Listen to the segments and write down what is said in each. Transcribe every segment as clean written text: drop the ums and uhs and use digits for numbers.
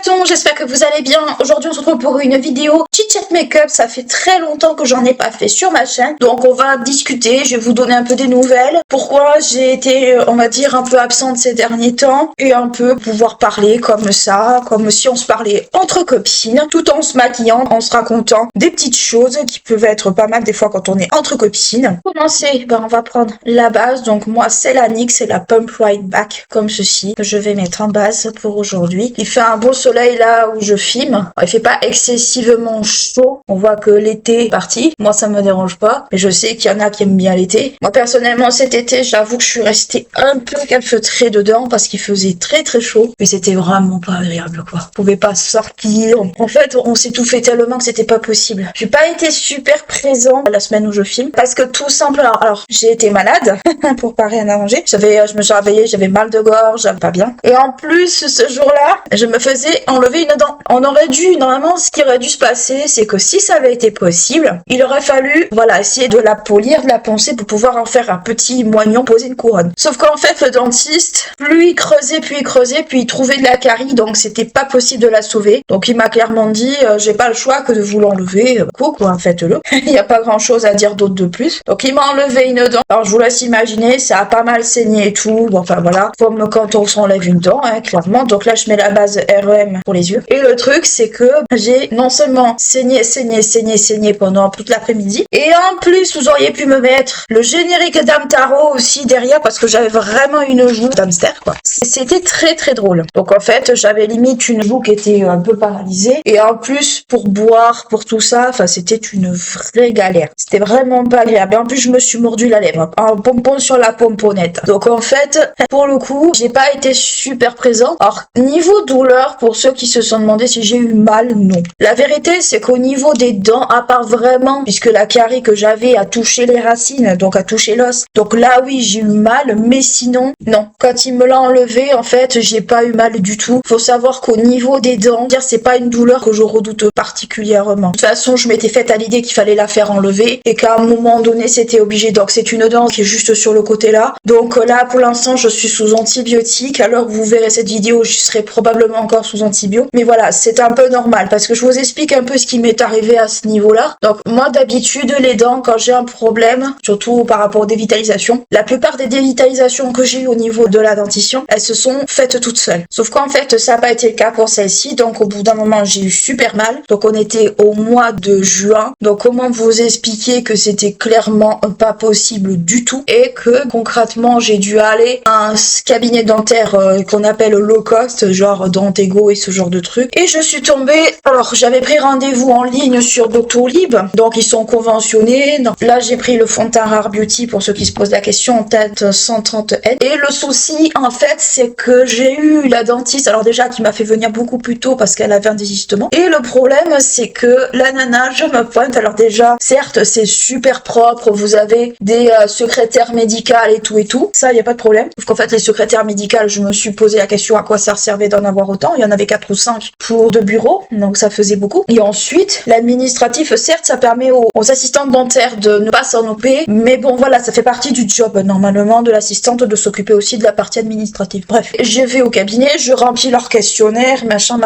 garçons, j'espère que vous allez bien. Aujourd'hui on se retrouve pour une vidéo chit-chat make-up. Ça fait très longtemps que j'en ai pas fait sur ma chaîne. Donc on va discuter, je vais vous donner un peu des nouvelles. Pourquoi j'ai été, on va dire, un peu absente ces derniers temps. Et un peu pouvoir parler comme ça, comme si on se parlait entre copines. Tout en se maquillant, en se racontant des petites choses qui peuvent être pas mal des fois quand on est entre copines. Pour commencer, on va prendre la base. Donc moi c'est la NYX, c'est la Pump Right Back comme ceci. Je vais mettre en base pour aujourd'hui. Il fait un beau soleil là où je filme. Il fait pas excessivement chaud. On voit que l'été est parti. Moi ça me dérange pas. Mais je sais qu'il y en a qui aiment bien l'été. Moi personnellement cet été j'avoue que je suis restée un peu calfeutrée dedans parce qu'il faisait très très chaud. Mais c'était vraiment pas agréable quoi. On pouvait pas sortir. En fait on s'étouffait tellement que c'était pas possible. J'ai pas été super présente la semaine où je filme. Parce que tout simplement, alors j'ai été malade pour pas rien arranger. Je me suis réveillée, j'avais mal de gorge, j'avais pas bien. Et en plus ce jour-là, je me faisais enlever une dent. On aurait dû, normalement, ce qui aurait dû se passer, c'est que si ça avait été possible, il aurait fallu, voilà, essayer de la polir, de la poncer pour pouvoir en faire un petit moignon, poser une couronne. Sauf qu'en fait, le dentiste, plus il creusait, puis il trouvait de la carie, donc c'était pas possible de la sauver. Donc il m'a clairement dit, j'ai pas le choix que de vous l'enlever. Quoi, faites-le. Il n'y a pas grand-chose à dire d'autre de plus. Donc il m'a enlevé une dent. Alors je vous laisse imaginer, ça a pas mal saigné et tout. Bon, enfin voilà, comme quand on s'enlève une dent, hein, clairement. Donc là je mets la base REM pour les yeux. Et le truc c'est que j'ai non seulement saigné pendant toute l'après-midi, et en plus vous auriez pu me mettre le générique d'Amtaro aussi derrière parce que j'avais vraiment une joue d'hamster quoi. C'était très très drôle. Donc en fait j'avais limite une joue qui était un peu paralysée, et en plus pour boire, pour tout ça, enfin c'était une vraie galère. C'était vraiment pas agréable. Et en plus je me suis mordu la lèvre, un pompon sur la pomponnette. Donc en fait pour le coup j'ai pas été super présente. Alors niveau douleur, pour ceux qui se sont demandé si j'ai eu mal, non. La vérité c'est qu'au niveau des dents, à part vraiment, puisque la carie que j'avais a touché les racines, donc a touché l'os, donc là oui j'ai eu mal, mais sinon non. Quand il me l'a enlevé, en fait j'ai pas eu mal du tout. Faut savoir qu'au niveau des dents, c'est pas une douleur que je redoute particulièrement. De toute façon je m'étais faite à l'idée qu'il fallait la faire enlever et qu'à un moment donné c'était obligé. Donc c'est une dent qui est juste sur le côté là. Donc là pour l'instant je suis sous antibiotiques. Alors que vous verrez cette vidéo, je serai probablement encore sous antibio. Mais voilà, c'est un peu normal parce que je vous explique un peu ce qui m'est arrivé à ce niveau-là. Donc moi d'habitude les dents, quand j'ai un problème, surtout par rapport aux dévitalisations, la plupart des dévitalisations que j'ai eu au niveau de la dentition, elles se sont faites toutes seules. Sauf qu'en fait ça n'a pas été le cas pour celle-ci. Donc au bout d'un moment j'ai eu super mal. Donc on était au mois de juin. Donc comment vous expliquer que c'était clairement pas possible du tout et que concrètement j'ai dû aller à un cabinet dentaire qu'on appelle low cost, genre Dentego et ce genre de truc. Et je suis tombée, alors j'avais pris rendez-vous en ligne sur Doctolib, donc ils sont conventionnés. Donc, là j'ai pris le fond de teint Rare Beauty pour ceux qui se posent la question, en tête 130 N. Et le souci en fait c'est que j'ai eu la dentiste, alors déjà qui m'a fait venir beaucoup plus tôt parce qu'elle avait un désistement. Et le problème c'est que la nana, je me pointe, alors déjà certes c'est super propre, vous avez des secrétaires médicales et tout, ça y a pas de problème. Sauf qu'en fait les secrétaires médicales, je me suis posé la question à quoi ça servait d'en avoir autant. Il y en avait 4 ou 5 pour 2 bureaux, donc ça faisait beaucoup. Et ensuite l'administratif, certes ça permet aux assistantes dentaires de ne pas s'en occuper, mais bon voilà, ça fait partie du job normalement de l'assistante de s'occuper aussi de la partie administrative. Bref, je vais au cabinet, je remplis leur questionnaire, machin.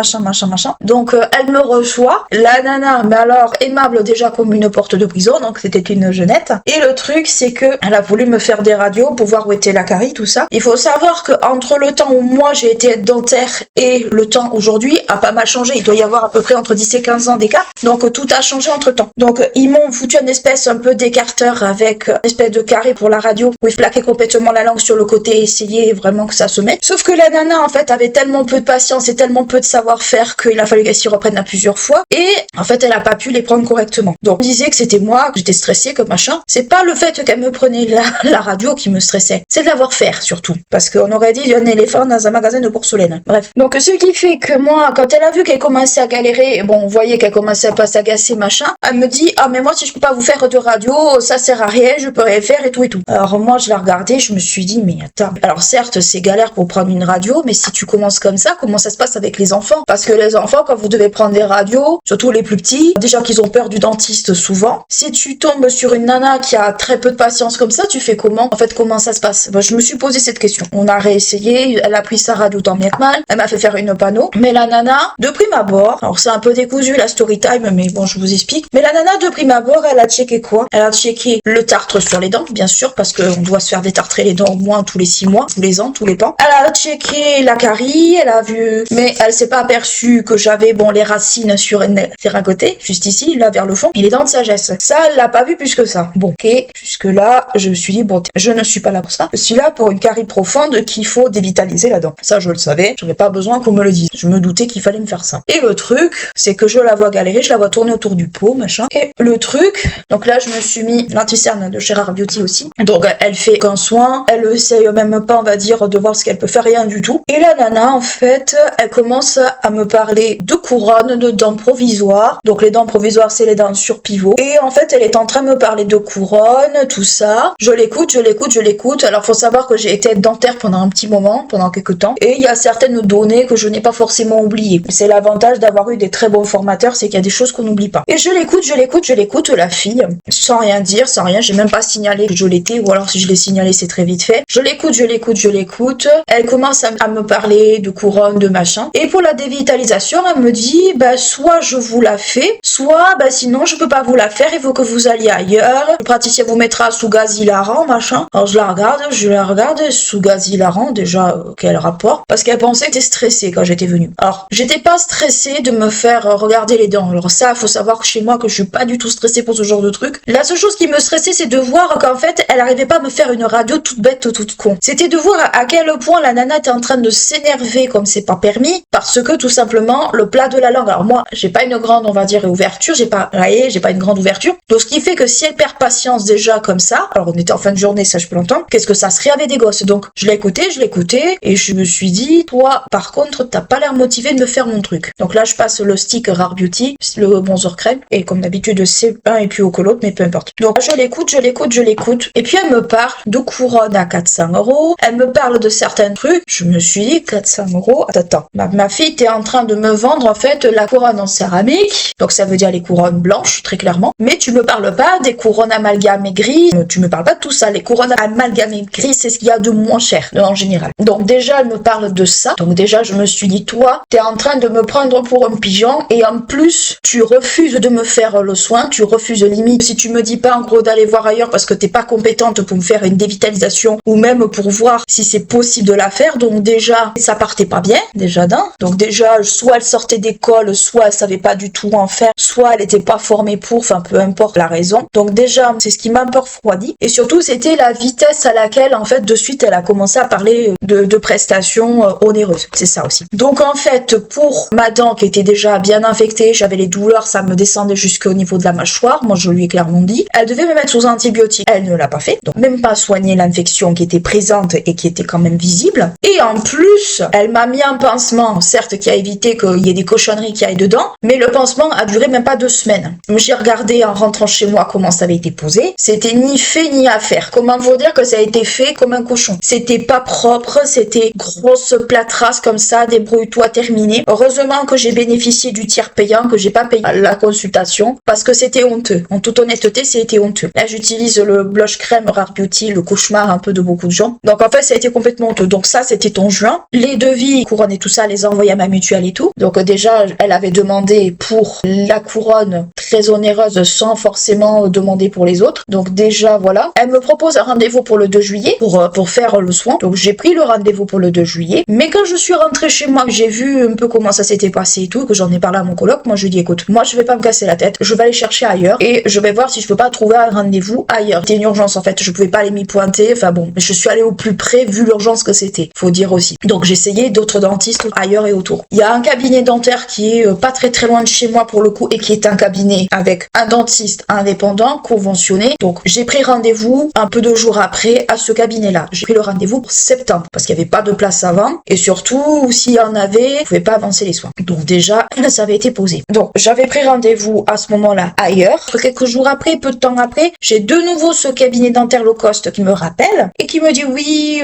Donc elle me reçoit, la nana, mais alors aimable déjà comme une porte de prison, donc c'était une jeunette. Et le truc c'est que elle a voulu me faire des radios pour voir où était la carie, tout ça. Il faut savoir que entre le temps où moi j'ai été dentaire et le temps aujourd'hui a pas mal changé. Il doit y avoir à peu près entre 10 et 15 ans d'écart. Donc tout a changé entre temps. Donc ils m'ont foutu une espèce un peu d'écarteur avec une espèce de carré pour la radio où ils plaquaient complètement la langue sur le côté et essayaient vraiment que ça se mette. Sauf que la nana en fait avait tellement peu de patience et tellement peu de savoir-faire qu'il a fallu qu'elle s'y reprenne à plusieurs fois. Et en fait elle a pas pu les prendre correctement. Donc on disait que c'était moi, que j'étais stressée comme machin. C'est pas le fait qu'elle me prenait la radio qui me stressait, c'est de l'avoir faire surtout. Parce qu'on aurait dit il y a un éléphant dans un magasin de porcelaine. Bref. Donc ce qui fait que moi, quand elle a vu qu'elle commençait à galérer, bon on voyait qu'elle commençait un peu à s'agacer, machin. Elle me dit, ah, mais moi, si je peux pas vous faire de radio, ça sert à rien, je peux rien faire et tout et tout. Alors, moi, je l'ai regardé, je me suis dit, mais attends. Alors, certes, c'est galère pour prendre une radio, mais si tu commences comme ça, comment ça se passe avec les enfants? Parce que les enfants, quand vous devez prendre des radios, surtout les plus petits, déjà qu'ils ont peur du dentiste souvent, si tu tombes sur une nana qui a très peu de patience comme ça, tu fais comment? En fait, comment ça se passe? Je me suis posé cette question. On a réessayé, elle a pris sa radio tant bien que mal, elle m'a fait faire une panneau, mais la nana, de prime abord, alors c'est un peu décousu la story time, mais bon, je vous explique, mais la nana, de prime abord, elle a checké quoi? Elle a checké le tartre sur les dents, bien sûr, parce qu'on doit se faire détartrer les dents au moins tous les 6 mois, tous les ans, tous les pans. Elle a checké la carie, elle a vu, mais elle s'est pas aperçue que j'avais, bon, les racines sur un côté, juste ici, là, vers le fond, et les dents de sagesse. Ça, elle l'a pas vu plus que ça. Bon, ok, jusque là, je me suis dit, bon, je ne suis pas là pour ça. Je suis là pour une carie profonde qu'il faut dévitaliser la dent. Ça, je le savais, j'avais pas besoin qu'on me le dise. Je me doutais qu'il fallait me faire ça. Et le truc, c'est que je la vois galérer, je la vois tourner autour du pot, machin. Et le truc, donc là, je me suis mis l'anti-cerne de chez Rare Beauty aussi. Donc, elle fait qu'un soin, elle essaye même pas, on va dire, de voir ce qu'elle peut faire, rien du tout. Et la nana, en fait, elle commence à me parler de couronne, de dents provisoires. Donc, les dents provisoires, c'est les dents sur pivot. Et en fait, elle est en train de me parler de couronne, tout ça. Je l'écoute. Alors, faut savoir que j'ai été dentaire pendant un petit moment, pendant quelques temps. Et il y a certaines données que je n'ai pas forcément oubliées. C'est l'avantage d'avoir eu des très bons formateurs, c'est qu'il y a des choses qu'on n'oublie pas. Et je l'écoute, la fille, sans rien dire, sans rien. J'ai même pas signalé que je l'étais, ou alors si je l'ai signalé, c'est très vite fait. Je l'écoute. Elle commence à me parler de couronne, de machin. Et pour la dévitalisation, elle me dit, soit je vous la fais, soit, sinon je peux pas vous la faire, il faut que vous alliez ailleurs. Le praticien vous mettra sous gaz hilarant, machin. Alors je la regarde, sous gaz hilarant, déjà, quel rapport? Parce qu'elle pensait que j'étais stressée quand j'étais venue. Alors, j'étais pas stressée de me faire regarder les dents. Alors ça, faut savoir que chez moi, que je suis pas du tout stressée pour ce genre de truc. La seule chose qui me stressait, c'est de voir qu'en fait, elle arrivait pas à me faire une radio toute bête, toute con. C'était de voir à quel point la nana était en train de s'énerver comme c'est pas permis, parce que tout simplement, le plat de la langue. Alors moi, j'ai pas une grande, on va dire, ouverture, j'ai pas une grande ouverture. Donc ce qui fait que si elle perd patience déjà comme ça, alors on était en fin de journée, ça je peux l'entendre, qu'est-ce que ça serait avec des gosses? Donc je l'écoutais, et je me suis dit, toi, par contre, t'as pas l'air motivé de me faire mon truc. Donc là, je passe le stick Rare Beauty, le bronzer crème, et comme d'habitude, c'est un et plus haut que l'autre, mais peu importe. Donc je l'écoute, et puis elle me parle de couronne à 400 €, elle me parle de certains trucs, je me suis dit, 400 €, attends, ma fille, t'es en train de me vendre, en fait, la couronne en céramique, donc ça veut dire les couronnes blanches, très clairement, mais tu me parles pas des couronnes amalgamées gris, tu me parles pas de tout ça, les couronnes amalgamées gris, c'est ce qu'il y a de moins cher, en général. Donc déjà, elle me parle de ça, donc déjà, je me suis dit, toi, t'es en train de me prendre pour un pigeon, et en plus, tu refuses de me faire le soin, tu refuses limite, si tu me dis pas en gros d'aller voir ailleurs parce que t'es pas compétente pour me faire une dévitalisation, ou même pour voir si c'est possible de la faire, donc déjà, ça partait pas bien, déjà d'un, donc déjà, soit elle sortait d'école, soit elle savait pas du tout en faire, soit elle était pas formée pour, enfin peu importe la raison, donc déjà, c'est ce qui m'a un peu refroidi, et surtout, c'était la vitesse à laquelle, en fait, de suite, elle a commencé à parler de prestations onéreuses, c'est ça aussi. Donc en fait, pour ma dent qui était déjà bien infectée, j'avais les douleurs, ça me descendait jusqu'au niveau de la mâchoire, moi je lui ai clairement dit, elle devait me mettre sous antibiotiques, elle ne l'a pas fait, donc même pas soigner l'infection qui était présente et qui était quand même visible, et en plus, elle m'a mis un pansement, certes qui a évité qu'il y ait des cochonneries qui aillent dedans, mais le pansement a duré même pas 2 semaines. J'ai regardé en rentrant chez moi comment ça avait été posé, c'était ni fait ni à faire, comment vous dire que ça a été fait comme un cochon, c'était pas propre, c'était grosse plâtrasse comme ça, débrouille-toi, terminé. Heureusement que j'ai bénéficié du tiers payant, que j'ai pas payé la consultation, parce que c'était honteux. En toute honnêteté, c'était honteux. Là, j'utilise le blush crème Rare Beauty, le cauchemar un peu de beaucoup de gens. Donc en fait, ça a été complètement honteux. Donc ça, c'était en juin. Les devis, couronne et tout ça, les envoyer à ma mutuelle et tout. Donc déjà, elle avait demandé pour la couronne très onéreuse sans forcément demander pour les autres. Donc déjà, voilà. Elle me propose un rendez-vous pour le 2 juillet pour faire le soin. Donc j'ai pris le rendez-vous pour le 2 juillet. Mais quand je suis rentrée chez moi, j'ai vu un peu comment ça s'était passé et tout, que j'en ai parlé à mon coloc, moi je lui dis écoute, moi je vais pas me casser la tête, je vais aller chercher ailleurs et je vais voir si je peux pas trouver un rendez-vous ailleurs. C'était une urgence en fait, je pouvais pas aller m'y pointer, enfin bon, je suis allée au plus près vu l'urgence que c'était, faut dire aussi. Donc j'ai essayé d'autres dentistes ailleurs et autour. Il y a un cabinet dentaire qui est pas très loin de chez moi pour le coup et qui est un cabinet avec un dentiste indépendant, conventionné. Donc j'ai pris rendez-vous un peu de jours après à ce cabinet-là. J'ai pris le rendez-vous pour septembre parce qu'il y avait pas de place avant et surtout s'il y en avait, je pouvais pas avancer les soins. Donc déjà, ça avait été posé. Donc Donc j'avais pris rendez-vous à ce moment-là ailleurs. Quelques jours après, peu de temps après, j'ai de nouveau ce cabinet dentaire low cost qui me rappelle et qui me dit oui,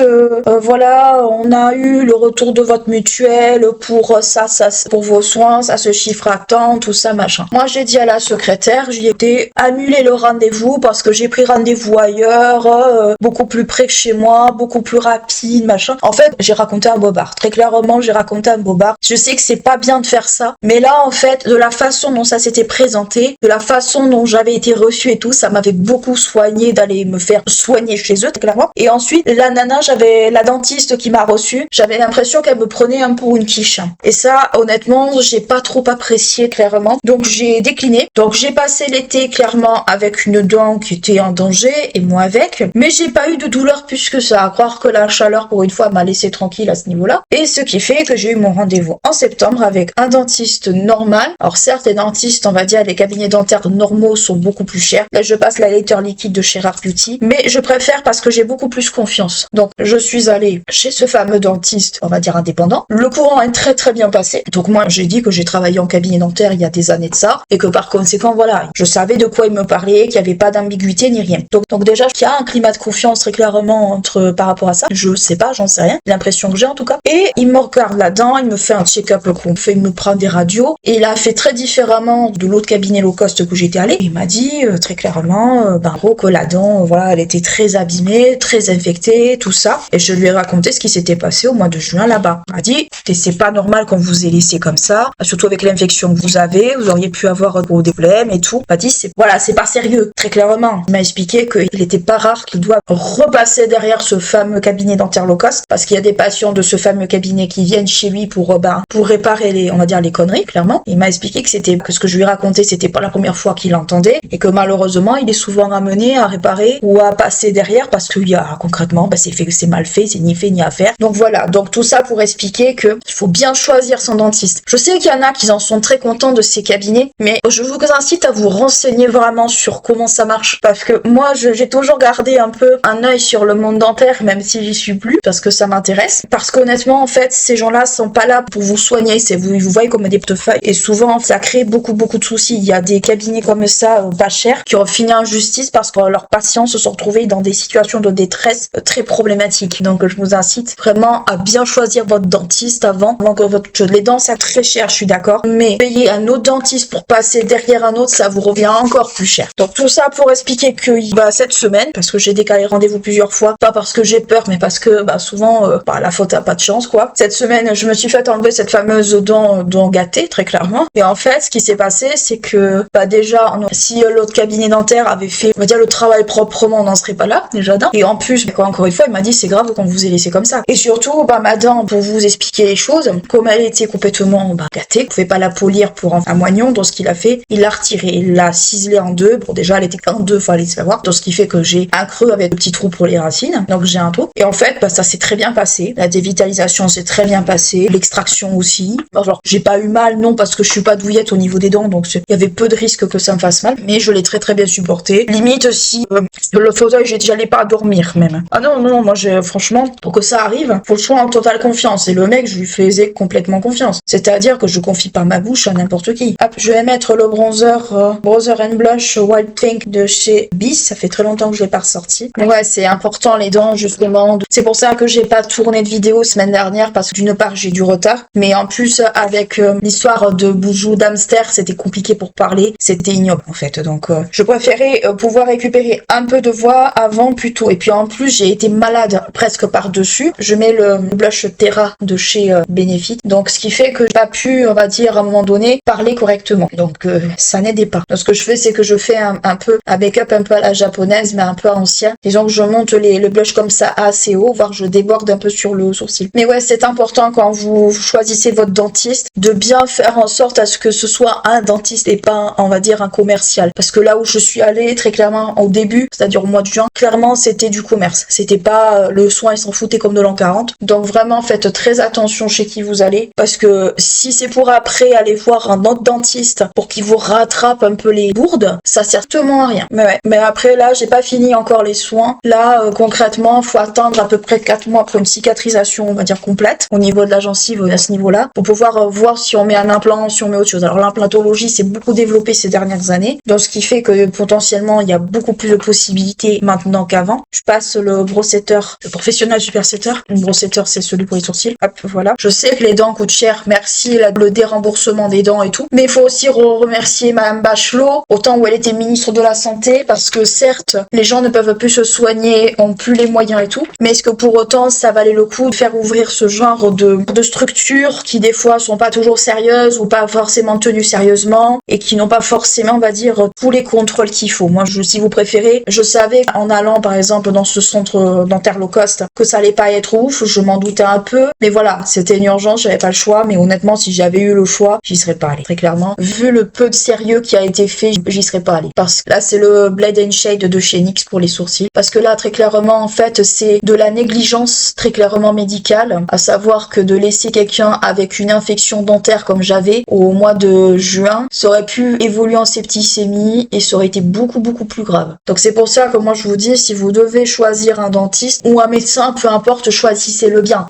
voilà, on a eu le retour de votre mutuelle pour ça, pour vos soins, ça se chiffre à tant, tout ça, machin. Moi, j'ai dit à la secrétaire, j'ai été annuler le rendez-vous parce que j'ai pris rendez-vous ailleurs, beaucoup plus près que chez moi, beaucoup plus rapide, machin. En fait, j'ai raconté un bobard. Très clairement, j'ai raconté un bobard. Je sais que c'est pas bien de faire ça, mais là, en fait, de la façon dont ça s'était présenté, de la façon dont j'avais été reçue et tout, ça m'avait beaucoup soigné d'aller me faire soigner chez eux, très clairement. Et ensuite, la nana, j'avais la dentiste qui m'a reçue, j'avais l'impression qu'elle me prenait un peu pour une quiche. Et ça, honnêtement, j'ai pas trop apprécié, clairement. Donc, j'ai décliné. Donc, j'ai passé l'été, clairement, avec une dent qui était en danger, et moi avec. Mais j'ai pas eu de douleur plus que ça. À croire que la chaleur, pour une fois, m'a laissé tranquille à ce niveau-là. Et ce qui fait que j'ai eu mon rendez-vous en septembre avec un dentiste normal. Alors, certes, les dentistes, on va dire, les cabinets dentaires normaux sont beaucoup plus chers. Là, je passe la laiter liquide de chez Rare Beauty. Mais je préfère parce que j'ai beaucoup plus confiance. Donc, je suis allée chez ce fameux dentiste, on va dire indépendant. Le courant est très très bien passé. Donc, moi, j'ai dit que j'ai travaillé en cabinet dentaire il y a des années de ça. Et que par conséquent, voilà, je savais de quoi il me parlait, qu'il n'y avait pas d'ambiguïté ni rien. Donc déjà, il y a un climat de confiance très clairement par rapport à ça. Je sais pas, j'en sais rien. L'impression que j'ai en tout cas. Et il me regarde là-dedans, il me fait un check-up complet, il me prend des radios. Et il a fait très différemment de l'autre cabinet low cost que j'étais allée. Il m'a dit très clairement, que la dent, voilà, elle était très abîmée, très infectée, tout ça. Et je lui ai raconté ce qui s'était passé au mois de juin là-bas. Il m'a dit, écoutez, c'est pas normal qu'on vous ait laissé comme ça, surtout avec l'infection que vous avez, vous auriez pu avoir des problèmes et tout. Il m'a dit, c'est pas sérieux, très clairement. Il m'a expliqué qu'il était pas rare qu'il doit repasser derrière ce fameux cabinet dentaire low cost, parce qu'il y a des patients de ce fameux cabinet qui viennent chez lui pour réparer les conneries, clairement. Il m'a expliqué que ce que je lui racontais, c'était pas la première fois qu'il l'entendait, et que malheureusement, il est souvent amené à réparer ou à passer derrière parce qu'il y a concrètement, c'est mal fait, c'est ni fait ni à faire. Donc voilà. Donc tout ça pour expliquer que il faut bien choisir son dentiste. Je sais qu'il y en a qui en sont très contents de ces cabinets, mais je vous incite à vous renseigner vraiment sur comment ça marche, parce que moi, j'ai toujours gardé un peu un œil sur le monde dentaire, même si j'y suis plus, parce que ça m'intéresse. Parce qu'honnêtement, en fait, ces gens-là sont pas là pour vous soigner, ils vous voient comme des portefeuilles, et souvent, ça crée beaucoup de soucis. Il y a des cabinets comme ça, pas chers, qui ont fini en justice parce que leurs patients se sont retrouvés dans des situations de détresse très problématiques. Donc, je vous incite vraiment à bien choisir votre dentiste avant que les dents, c'est très cher, je suis d'accord, mais payer un autre dentiste pour passer derrière un autre, ça vous revient encore plus cher. Donc, tout ça pour expliquer que cette semaine, parce que j'ai décalé le rendez-vous plusieurs fois, pas parce que j'ai peur, mais parce que souvent la faute a pas de chance, quoi. Cette semaine, je me suis fait enlever cette fameuse dent gâtée, très clairement. Et en fait, ce qui s'est passé, c'est que déjà, si l'autre cabinet dentaire avait fait, on va dire, le travail proprement, on n'en serait pas là, déjà d'un. Et en plus, encore une fois, il m'a dit, c'est grave qu'on vous ait laissé comme ça. Et surtout, ma dent, pour vous expliquer les choses, comme elle était complètement gâtée, vous pouvez pas la polir pour un moignon. Donc ce qu'il a fait, il l'a retiré, il l'a ciselé en deux. Bon, déjà, elle était en deux, fallait savoir. Donc ce qui fait que j'ai un creux avec de petits trous pour les racines. Donc j'ai un trou. Et en fait, ça s'est très bien passé. La dévitalisation s'est très bien passée. L'extraction aussi. Alors, j'ai pas eu mal, non, parce que je suis pas douillette au niveau des dents. Donc il y avait peu de risques que ça me fasse mal. Mais je l'ai très bien supporté. Limite, si le fauteuil, j'allais pas dormir même. Ah non, moi, franchement, pour que ça arrive, faut que je sois en totale confiance. Et le mec, je lui faisais complètement confiance. C'est-à-dire que je confie pas ma bouche à n'importe qui. Hop, je vais mettre le bronzer and Blush Wild Pink de chez Bis. Ça fait très longtemps que je l'ai pas ressorti. Mais ouais, c'est important les dents, justement. C'est pour ça que j'ai pas tourné de vidéo semaine dernière, parce que d'une part, j'ai du retard. Mais en plus, avec l'histoire de Boujou d'hamster, c'était compliqué pour parler. C'était ignoble, en fait. Donc, je préférais pouvoir récupérer un peu de voix avant plutôt. Et puis en plus, j'ai été malade presque par-dessus. Je mets le blush Terra de chez Benefit. Donc, ce qui fait que j'ai pas pu, on va dire, à un moment donné, parler correctement. Donc, ça n'aidait pas. Donc, ce que je fais, c'est que je fais un peu un make-up un peu à la japonaise, mais un peu ancien. Disons que je monte le blush comme ça assez haut, voire je déborde un peu sur le sourcil. Mais ouais, c'est important quand vous choisissez votre dentiste de bien faire en sorte à ce que ce soit un dentiste et pas, on va dire, un commercial. Parce que là où je suis allée, très clairement, au début, c'est-à-dire au mois de juin, clairement, c'était du commerce. C'était pas le soin, ils s'en foutaient comme de l'an 40. Donc vraiment, faites très attention chez qui vous allez. Parce que si c'est pour après aller voir un autre dentiste pour qu'il vous rattrape un peu les bourdes, ça sert certainement à rien. Mais ouais. Mais après, là, j'ai pas fini encore les soins. Là, concrètement, faut attendre à peu près 4 mois pour une cicatrisation, on va dire, complète, au niveau de la gencive, à ce niveau-là, pour pouvoir voir si on met un implant, si on met autre choses. Alors l'implantologie s'est beaucoup développée ces dernières années, donc ce qui fait que potentiellement il y a beaucoup plus de possibilités maintenant qu'avant. Je passe le brossetteur, le professionnel supersetteur. Le brossetteur, c'est celui pour les sourcils. Hop, voilà. Je sais que les dents coûtent cher, merci le déremboursement des dents et tout, mais il faut aussi remercier Madame Bachelot, au temps où elle était ministre de la Santé, parce que certes, les gens ne peuvent plus se soigner, ont plus les moyens et tout, mais est-ce que pour autant ça valait le coup de faire ouvrir ce genre de structures qui des fois sont pas toujours sérieuses ou pas forcément tenues sérieusement et qui n'ont pas forcément, on va dire, tous les contrôles qu'il faut. Moi, si vous préférez, je savais en allant par exemple dans ce centre dentaire low cost que ça allait pas être ouf, je m'en doutais un peu, mais voilà, c'était une urgence, j'avais pas le choix, mais honnêtement, si j'avais eu le choix, j'y serais pas allée, très clairement. Vu le peu de sérieux qui a été fait, j'y serais pas allée. Parce que là, c'est le Blade and Shade de chez NYX pour les sourcils. Parce que là, très clairement, en fait, c'est de la négligence très clairement médicale, à savoir que de laisser quelqu'un avec une infection dentaire comme j'avais au mois de juin, ça aurait pu évoluer en septicémie et ça aurait été beaucoup plus grave. Donc c'est pour ça que moi je vous dis, si vous devez choisir un dentiste ou un médecin, peu importe, choisissez le bien.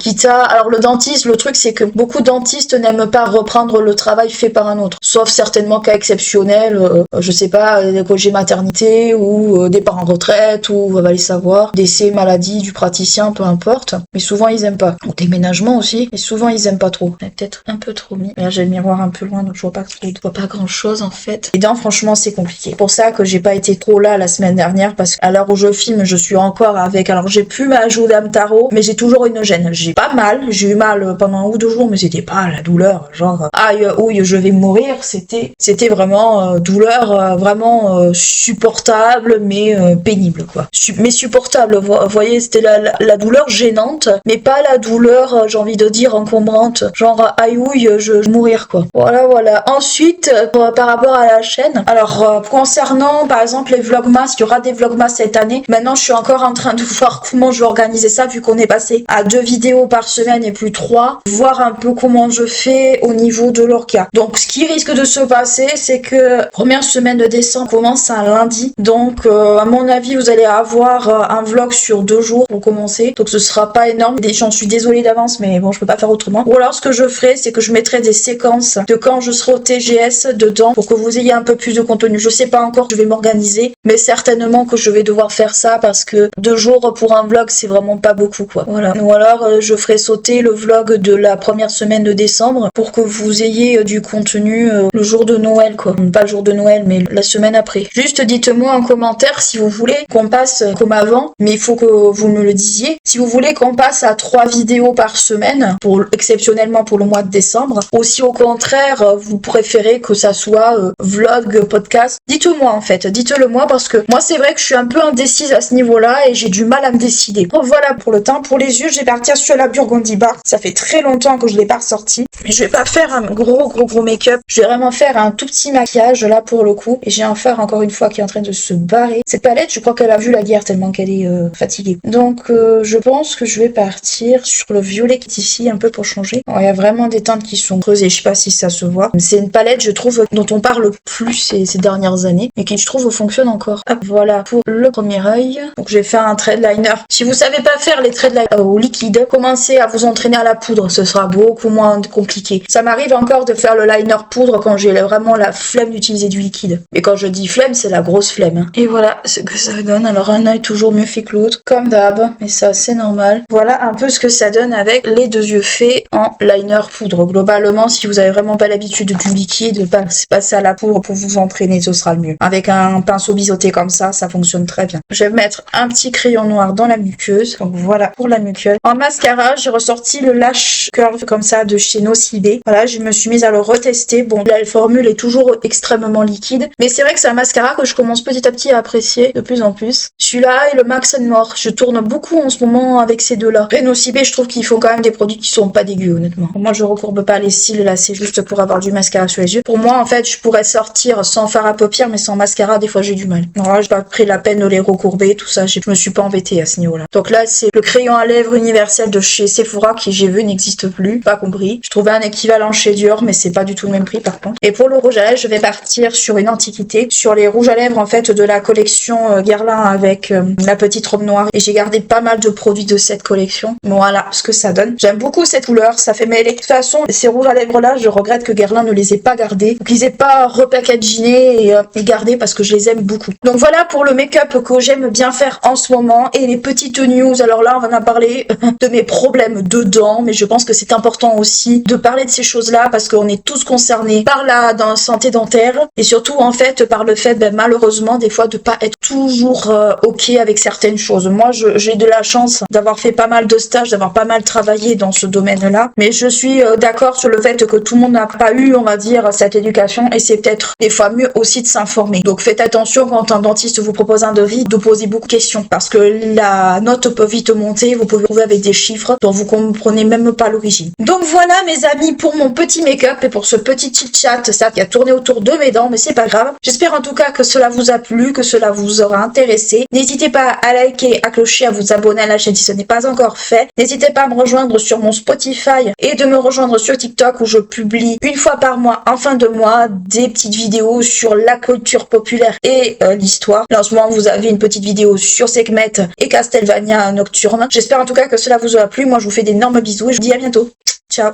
Alors le dentiste, le truc c'est que beaucoup de dentistes n'aiment pas reprendre le travail fait par un autre, sauf certainement cas exceptionnels, je sais pas, des congés maternité ou départ en retraite ou on va aller savoir, décès, maladie du praticien, peu importe. Mais souvent ils aiment pas. Ou déménagement aussi, et souvent ils aiment pas trop. Peut-être un peu trop mis. Là j'ai le miroir un peu loin donc je vois pas grand chose en fait. Et donc franchement c'est compliqué. C'est pour ça que j'ai pas été trop là la semaine dernière parce qu'à l'heure où je filme je suis encore avec, alors j'ai plus ma joue d'âme tarot mais j'ai toujours une gêne. J'ai pas mal, j'ai eu mal pendant 1 ou 2 jours mais c'était pas la douleur genre aïe ouille je vais mourir, c'était vraiment douleur vraiment supportable mais pénible quoi. Mais supportable, vous voyez, c'était la douleur gênante mais pas la douleur j'ai envie de dire encombrante, genre aïe ouille je vais mourir quoi. Voilà. Ensuite par rapport à la chaîne, alors concernant par exemple les vlogmas, il y aura des vlogmas cette année. Maintenant je suis encore en train de voir comment je vais organiser ça vu qu'on est passé à 2 vidéos par semaine et plus 3, voir un peu comment je fais au niveau de l'orca. Donc ce qui risque de se passer c'est que première semaine de décembre commence un lundi, donc à mon avis vous allez avoir un vlog sur 2 jours pour commencer, donc ce sera pas énorme, j'en suis désolée d'avance mais bon je peux pas faire autrement. Ou alors ce que je ferai c'est que je mettrai des séquences de quand je serai au TGS dedans pour que vous ayez un peu plus de contenu. Je sais pas encore, je vais m'organiser, mais certainement que je vais devoir faire ça parce que 2 jours pour un vlog c'est vraiment pas beaucoup quoi. Voilà. Ou alors je ferai sauter le vlog de la première semaine de décembre pour que vous ayez du contenu le jour de Noël quoi. Pas le jour de Noël mais la semaine après. Juste dites-moi en commentaire si vous voulez qu'on passe comme avant, mais il faut que vous me le disiez. Si vous voulez qu'on passe à 3 vidéos par semaine, exceptionnellement pour le mois de décembre, ou si au contraire vous préférez que ça soit vlog, podcast, dites-moi en fait, dites-le moi parce que moi c'est vrai que je suis un peu indécise à ce niveau-là et j'ai du mal à me décider. Donc voilà pour le teint. Pour les yeux, je vais partir sur la Burgundy Bar. Ça fait très longtemps que je l'ai pas ressorti. Mais je vais pas faire un gros make-up. Je vais vraiment faire un tout petit maquillage là pour le coup. Et j'ai un fard encore une fois qui est en train de se barrer. Cette palette, je crois qu'elle a vu la guerre tellement qu'elle est fatiguée. Donc je pense que je vais partir sur le violet qui est ici un peu pour changer. Il y a vraiment des teintes qui sont creusées. Je sais pas si ça se voit. C'est une palette, je trouve, dont on parle plus ces dernières années et qui, je trouve, fonctionne encore. Hop, voilà pour le premier œil. Donc je vais faire un trait de liner. Si vous savez pas faire les traits de liner au liquide, commencez à vous entraîner à la poudre. Ce sera beaucoup moins compliqué. Ça m'arrive encore de faire le liner poudre quand j'ai vraiment la flemme d'utiliser du liquide. Et quand je dis flemme, c'est la grosse flemme. Hein. Et voilà ce que ça donne. Alors un œil toujours mieux fait que l'autre, comme d'hab, mais ça c'est normal. Voilà un peu ce que ça donne avec les 2 yeux faits en liner poudre. Globalement, si vous avez vraiment pas l'habitude du liquide, passer à la poudre pour vous entraîner, ce sera le mieux. Avec un pinceau biseauté comme ça fonctionne très bien. Je vais mettre un petit crayon noir dans la muqueuse. Donc voilà pour la muqueuse. En mascara, j'ai ressorti le Lash Curve comme ça de chez Nocibé. Voilà, je me suis mise à le retester. Bon, la formule est toujours extrêmement liquide, mais c'est vrai que c'est un mascara que je commence petit à petit à apprécier de plus en plus. Celui-là et le Max More. Je tourne beaucoup en ce moment avec ces deux-là. Et Nocibé, je trouve qu'ils font quand même des produits qui sont pas dégueux, honnêtement. Moi, je recourbe pas les cils, là, c'est juste pour avoir du mascara sur les yeux. Pour moi, en fait, je pourrais sortir sans fard à paupières, mais sans mascara, des fois, j'ai du mal. Alors là, j'ai pas pris la peine de les recourber, tout ça, je me suis pas embêtée à ce niveau-là. Donc là, c'est le crayon à lèvres universel de chez Sephora qui, j'ai vu, n'existe plus, pas compris. Je trouvais un équivalent chez Dior, mais c'est pas du tout le même prix par contre. Et pour le rouge à lèvres, je vais partir sur une antiquité, sur les rouges à lèvres en fait de la collection Guerlain avec la petite robe noire. Et j'ai gardé pas mal de produits de cette collection. Voilà ce que ça donne. J'aime beaucoup cette couleur, ça fait mêler. De toute façon, ces rouges à lèvres là, je regrette que Guerlain ne les ait pas gardés, ou qu'ils aient pas repackaginés et gardés parce que je les aime beaucoup. Donc voilà pour le make-up que j'aime bien faire en ce moment. Et les petites news, alors là on va en parler de mes problèmes de dents, mais je pense que c'est important aussi de parler de ces choses-là parce qu'on est tous concernés par la santé dentaire et surtout en fait par le fait malheureusement des fois de pas être toujours ok avec certaines choses. Moi j'ai de la chance d'avoir fait pas mal de stages, d'avoir pas mal travaillé dans ce domaine-là, mais je suis d'accord sur le fait que tout le monde n'a pas eu, on va dire, cette éducation et c'est peut-être des fois mieux aussi de s'informer. Donc faites attention quand un dentiste vous propose un devis de poser beaucoup de questions parce que la note peut vite monter, vous pouvez trouver avec des chiffres dont vous comprenez même pas l'origine. Donc voilà mes amis pour mon petit make-up et pour ce petit chit-chat, ça qui a tourné autour de mes dents, mais c'est pas grave. J'espère en tout cas que cela vous a plu, que cela vous aura intéressé. N'hésitez pas à liker, à clocher, à vous abonner à la chaîne si ce n'est pas encore fait. N'hésitez pas à me rejoindre sur mon Spotify et de me rejoindre sur TikTok où je publie une fois par mois, en fin de mois, des petites vidéos sur la culture populaire et l'histoire. Là en ce moment vous avez une petite vidéo sur Sekhmet et Castlevania Nocturne. J'espère en tout cas que cela vous aura plu. Moi je vous fais d'énormes bisous et je vous dis à bientôt. Ciao.